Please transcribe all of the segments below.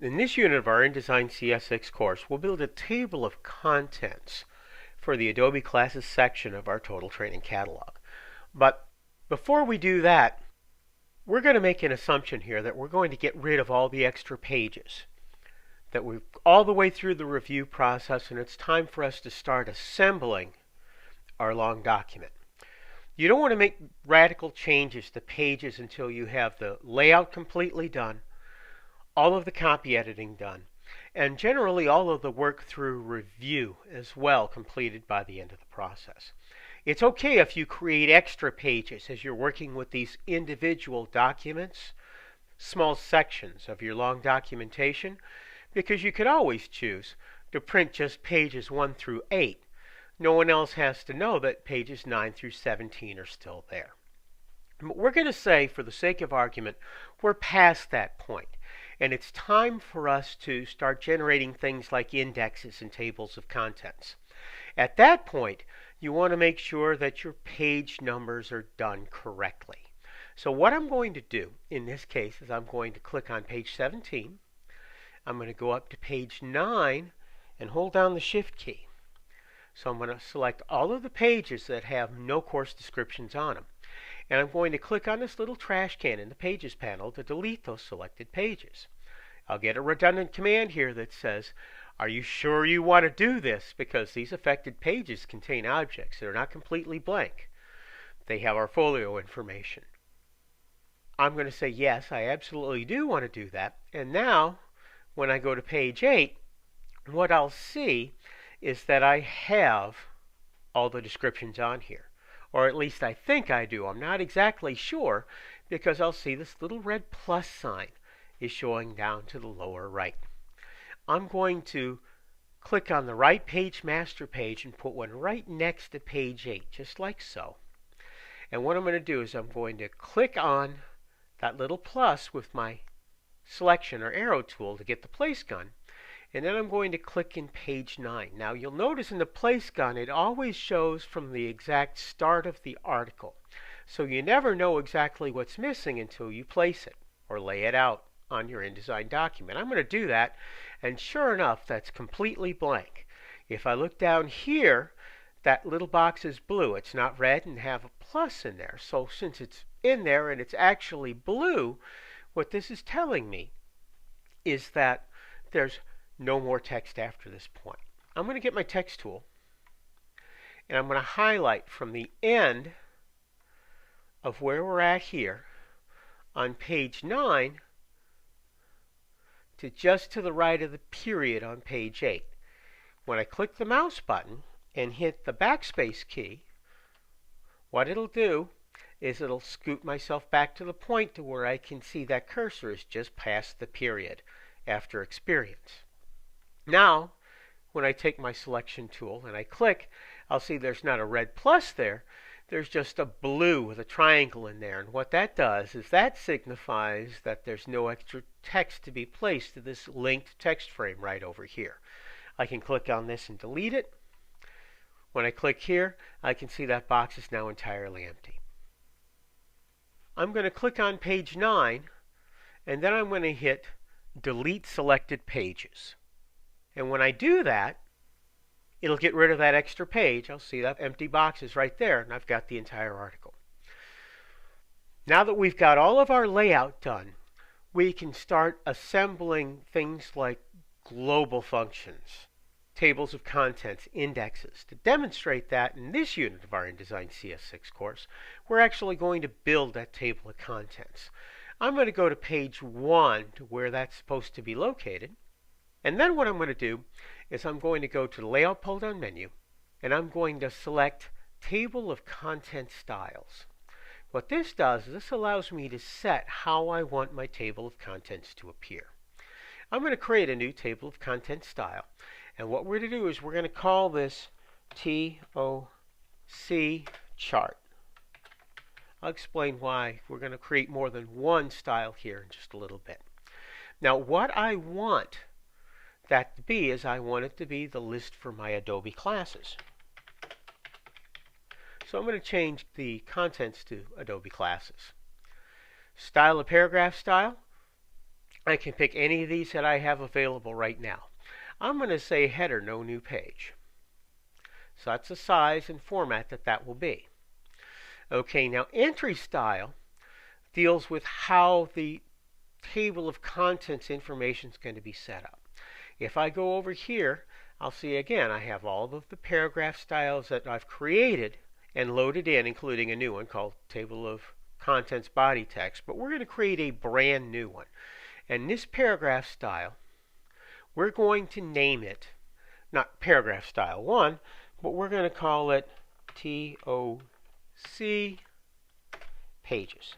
In this unit of our InDesign CS6 course, we'll build a table of contents for the Adobe Classes section of our Total Training Catalog. But before we do that, we're going to make an assumption here that we're going to get rid of all the extra pages. That we're all the way through the review process, and it's time for us to start assembling our long document. You don't want to make radical changes to pages until you have the layout completely done, all of the copy editing done, and generally all of the work through review as well completed by the end of the process. It's okay if you create extra pages as you're working with these individual documents, small sections of your long documentation, because you could always choose to print just pages 1 through 8. No one else has to know that pages 9 through 17 are still there. But we're going to say, for the sake of argument, we're past that point. And it's time for us to start generating things like indexes and tables of contents. At that point, you want to make sure that your page numbers are done correctly. So what I'm going to do in this case is I'm going to click on page 17. I'm going to go up to page 9 and hold down the Shift key. So I'm going to select all of the pages that have no course descriptions on them. And I'm going to click on this little trash can in the Pages panel to delete those selected pages. I'll get a redundant command here that says, are you sure you want to do this? Because these affected pages contain objects that are not completely blank. They have our folio information. I'm going to say, yes, I absolutely do want to do that. And now, when I go to page 8, what I'll see is that I have all the descriptions on here. Or at least I think I do. I'm not exactly sure because I'll see this little red plus sign is showing down to the lower right. I'm going to click on the right page master page and put one right next to page 8, just like so. And what I'm going to do is I'm going to click on that little plus with my selection or arrow tool to get the place gun. And then I'm going to click in page 9. Now you'll notice in the place gun it always shows from the exact start of the article. So you never know exactly what's missing until you place it or lay it out on your InDesign document. I'm going to do that, and sure enough, that's completely blank. If I look down here, that little box is blue. It's not red and have a plus in there. So since it's in there and it's actually blue, what this is telling me is that there's no more text after this point. I'm going to get my text tool, and I'm going to highlight from the end of where we're at here on page 9 to just to the right of the period on page 8. When I click the mouse button and hit the backspace key, what it'll do is it'll scoot myself back to the point to where I can see that cursor is just past the period after experience. Now, when I take my selection tool and I click, I'll see there's not a red plus there. There's just a blue with a triangle in there. And what that does is that signifies that there's no extra text to be placed to this linked text frame right over here. I can click on this and delete it. When I click here, I can see that box is now entirely empty. I'm going to click on page 9, and then I'm going to hit Delete Selected Pages. And when I do that, it'll get rid of that extra page. I'll see that empty box is right there, and I've got the entire article. Now that we've got all of our layout done, we can start assembling things like global functions, tables of contents, indexes. To demonstrate that in this unit of our InDesign CS6 course, we're actually going to build that table of contents. I'm going to go to page 1 to where that's supposed to be located. And then what I'm going to do is I'm going to go to the Layout pull-down menu, and I'm going to select Table of Content Styles. What this does is this allows me to set how I want my table of contents to appear. I'm going to create a new table of content style, and what we're going to do is we're going to call this TOC chart. I'll explain why we're going to create more than one style here in just a little bit. Now what I want that to be is I want it to be the list for my Adobe classes. So I'm going to change the contents to Adobe classes. Style of paragraph style. I can pick any of these that I have available right now. I'm going to say header, no new page. So that's the size and format that will be. Okay, now entry style deals with how the table of contents information is going to be set up. If I go over here, I'll see again I have all of the paragraph styles that I've created and loaded in, including a new one called Table of Contents Body Text. But we're going to create a brand new one. And this paragraph style, we're going to name it, not paragraph style 1, but we're going to call it TOC pages.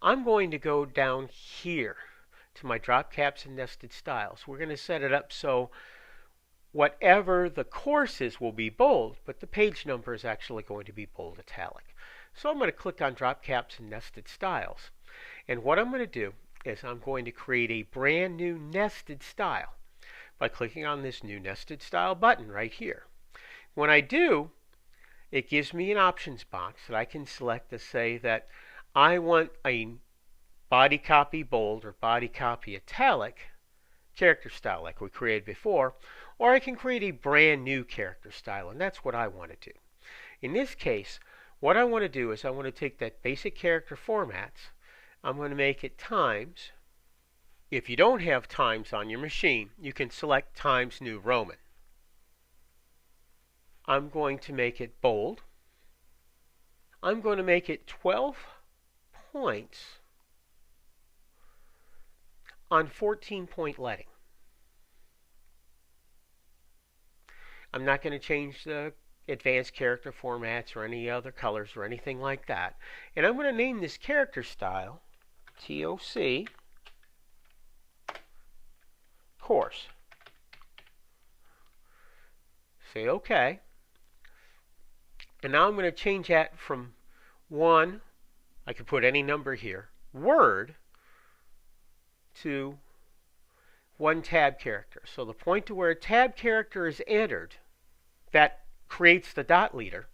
I'm going to go down here to my drop caps and nested styles. We're going to set it up so whatever the course is will be bold, but the page number is actually going to be bold italic. So I'm going to click on drop caps and nested styles. And what I'm going to do is I'm going to create a brand new nested style by clicking on this new nested style button right here. When I do, it gives me an options box that I can select to say that I want a body copy bold or body copy italic character style like we created before, or I can create a brand new character style, and that's what I want to do. In this case, what I want to do is I want to take that basic character formats, I'm going to make it times. If you don't have times on your machine, you can select Times New Roman. I'm going to make it bold. I'm going to make it 12 points on 14-point leading. I'm not going to change the advanced character formats or any other colors or anything like that. And I'm going to name this character style TOC course. Say OK. And now I'm going to change that from 1, I could put any number here, word, to 1 tab character. So the point to where a tab character is entered, that creates the dot leader.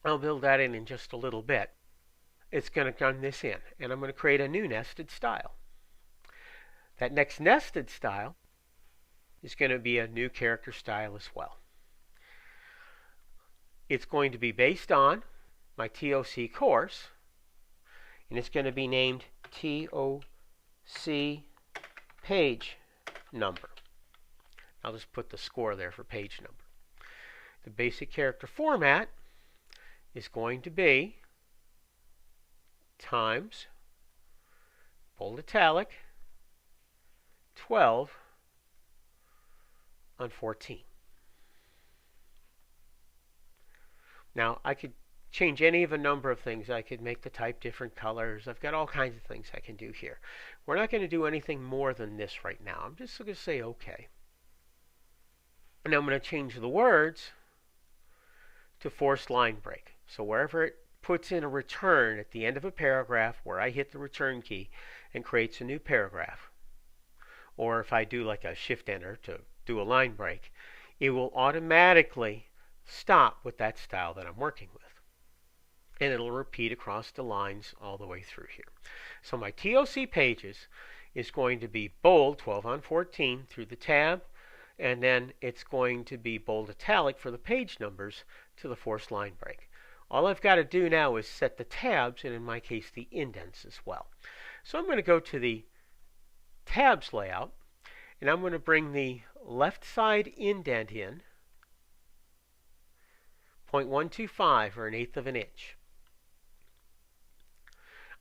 I'll build that in just a little bit. It's going to run this in, and I'm going to create a new nested style. That next nested style is going to be a new character style as well. It's going to be based on my TOC course, and it's going to be named TOC page number. I'll just put the score there for page number. The basic character format is going to be times bold italic 12 on 14. Now I could change any of a number of things. I could make the type different colors. I've got all kinds of things I can do here. We're not going to do anything more than this right now. I'm just going to say OK. And I'm going to change the words to forced line break. So wherever it puts in a return at the end of a paragraph where I hit the return key and creates a new paragraph, or if I do like a shift enter to do a line break, it will automatically stop with that style that I'm working with. And it'll repeat across the lines all the way through here. So my TOC pages is going to be bold 12 on 14 through the tab, and then it's going to be bold italic for the page numbers to the forced line break. All I've got to do now is set the tabs, and in my case the indents as well. So I'm going to go to the tabs layout, and I'm going to bring the left side indent in 0.125 or 1/8 of an inch.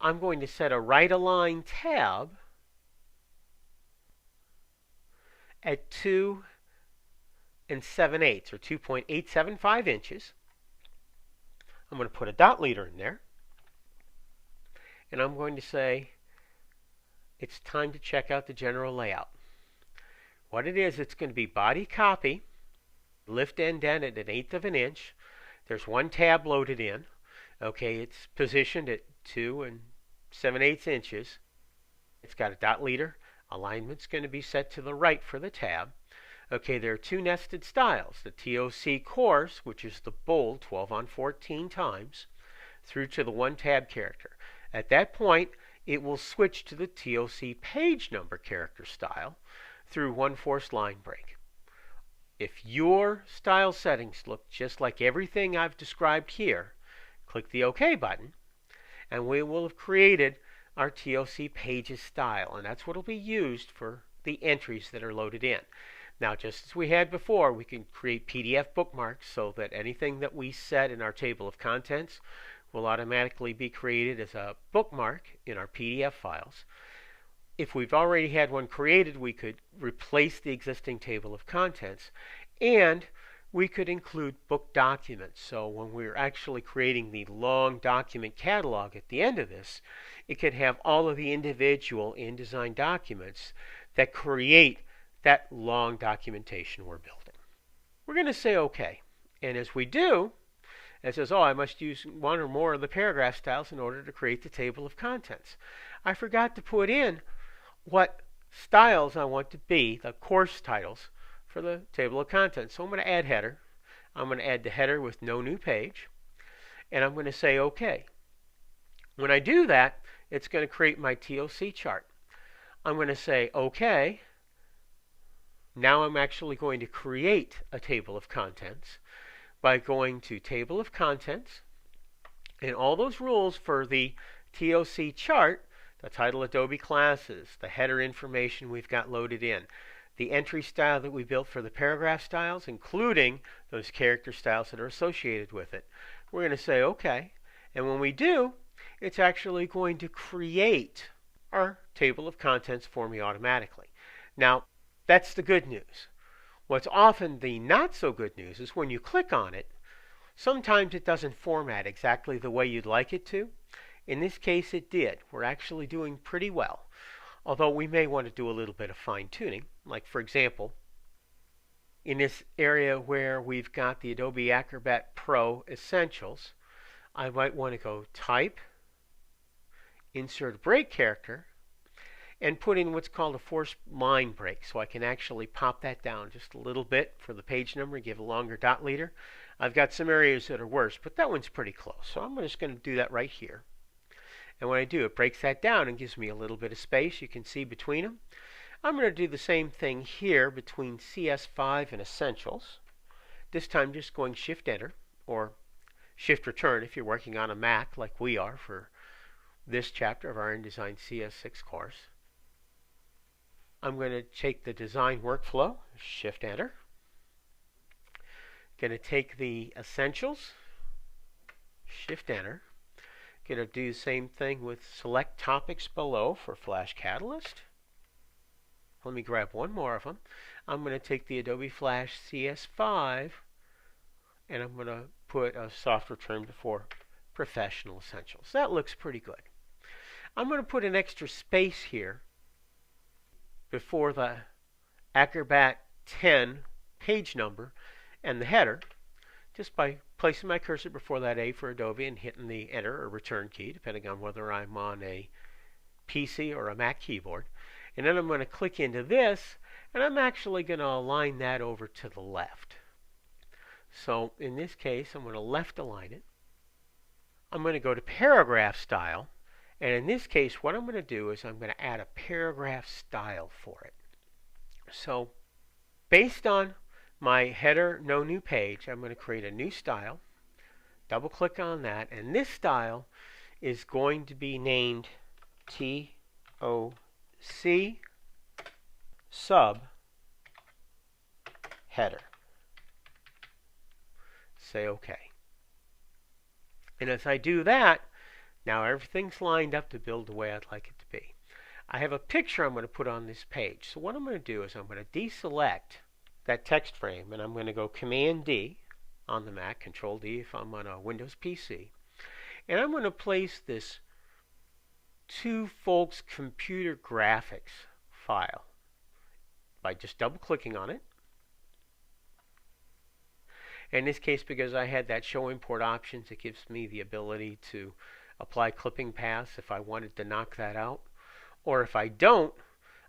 I'm going to set a right align tab at 2 7/8 or 2.875 inches. I'm going to put a dot leader in there, and I'm going to say it's time to check out the general layout. What it is, it's going to be body copy, lift indent at 1/8 of an inch. There's 1 tab loaded in. Okay, it's positioned at 2 7/8 inches. It's got a dot leader. Alignment's going to be set to the right for the tab. Okay, there are 2 nested styles. The TOC course, which is the bold 12 on 14 times, through to the 1 tab character. At that point, it will switch to the TOC page number character style through one forced line break. If your style settings look just like everything I've described here, click the OK button, and we will have created our TOC pages style, and that's what will be used for the entries that are loaded in. Now, just as we had before, we can create PDF bookmarks so that anything that we set in our table of contents will automatically be created as a bookmark in our PDF files. If we've already had one created, we could replace the existing table of contents, and we could include book documents. So when we're actually creating the long document catalog at the end of this, it could have all of the individual InDesign documents that create that long documentation we're building. We're going to say OK. And as we do, it says, oh, I must use one or more of the paragraph styles in order to create the table of contents. I forgot to put in what styles I want to be, the course titles, for the table of contents. So I'm going to add header. I'm going to add the header with no new page. And I'm going to say OK. When I do that, it's going to create my TOC chart. I'm going to say OK. Now I'm actually going to create a table of contents by going to Table of Contents, and all those rules for the TOC chart, the title Adobe Classes, the header information we've got loaded in, the entry style that we built for the paragraph styles, including those character styles that are associated with it. We're going to say OK, and when we do, it's actually going to create our table of contents for me automatically. Now, that's the good news. What's often the not so good news is when you click on it, sometimes it doesn't format exactly the way you'd like it to. In this case, it did. We're actually doing pretty well, although we may want to do a little bit of fine-tuning. Like, for example, in this area where we've got the Adobe Acrobat Pro Essentials, I might want to go Type, Insert Break Character, and put in what's called a forced line break, so I can actually pop that down just a little bit for the page number, give a longer dot leader. I've got some areas that are worse, but that one's pretty close, so I'm just going to do that right here. And when I do, it breaks that down and gives me a little bit of space you can see between them. I'm going to do the same thing here between CS5 and Essentials. This time just going Shift-Enter, or Shift-Return if you're working on a Mac like we are for this chapter of our InDesign CS6 course. I'm going to take the design workflow, Shift-Enter. Going to take the Essentials, Shift-Enter. Going to do the same thing with Select Topics below for Flash Catalyst. Let me grab one more of them. I'm going to take the Adobe Flash CS5, and I'm going to put a software term before Professional Essentials. That looks pretty good. I'm going to put an extra space here before the Acrobat 10 page number and the header, just by placing my cursor before that A for Adobe and hitting the Enter or Return key, depending on whether I'm on a PC or a Mac keyboard. And then I'm going to click into this, and I'm actually going to align that over to the left. So in this case, I'm going to left align it. I'm going to go to Paragraph Style. And in this case, what I'm going to do is I'm going to add a paragraph style for it. So based on my header, no new page, I'm going to create a new style. Double click on that. And this style is going to be named TOC sub header. Say OK. And as I do that, now everything's lined up to build the way I'd like it to be. I have a picture I'm going to put on this page. So what I'm going to do is I'm going to deselect that text frame, and I'm going to go Command-D on the Mac, Control-D if I'm on a Windows PC. And I'm going to place this Two Folks Computer Graphics file by just double-clicking on it. In this case, because I had that Show Import Options, it gives me the ability to apply clipping paths if I wanted to knock that out. Or if I don't,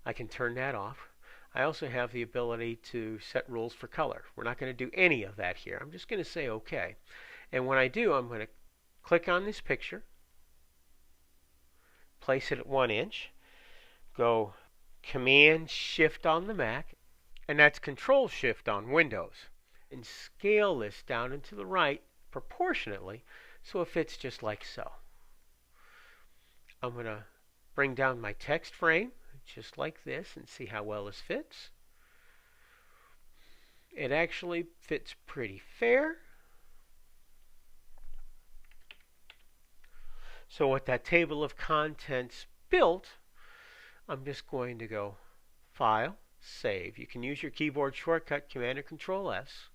I can turn that off. I also have the ability to set rules for color. We're not going to do any of that here. I'm just going to say OK. And when I do, I'm going to click on this picture, place it at 1 inch. Go Command Shift on the Mac, and that's Control Shift on Windows. And scale this down and to the right proportionately so it fits just like so. I'm going to bring down my text frame just like this and see how well this fits. It actually fits pretty fair. So with that table of contents built, I'm just going to go File, Save. You can use your keyboard shortcut Command or Control S.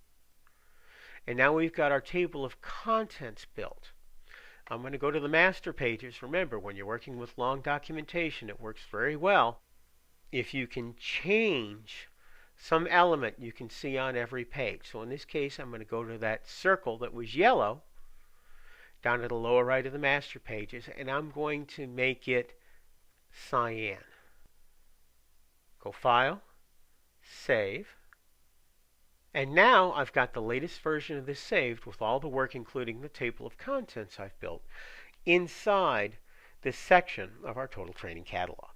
And now we've got our table of contents built. I'm going to go to the master pages. Remember, when you're working with long documentation, it works very well if you can change some element you can see on every page. So in this case, I'm going to go to that circle that was yellow down to the lower right of the master pages, and I'm going to make it cyan. Go File, Save. And now I've got the latest version of this saved with all the work, including the table of contents I've built, inside this section of our Total Training Catalog.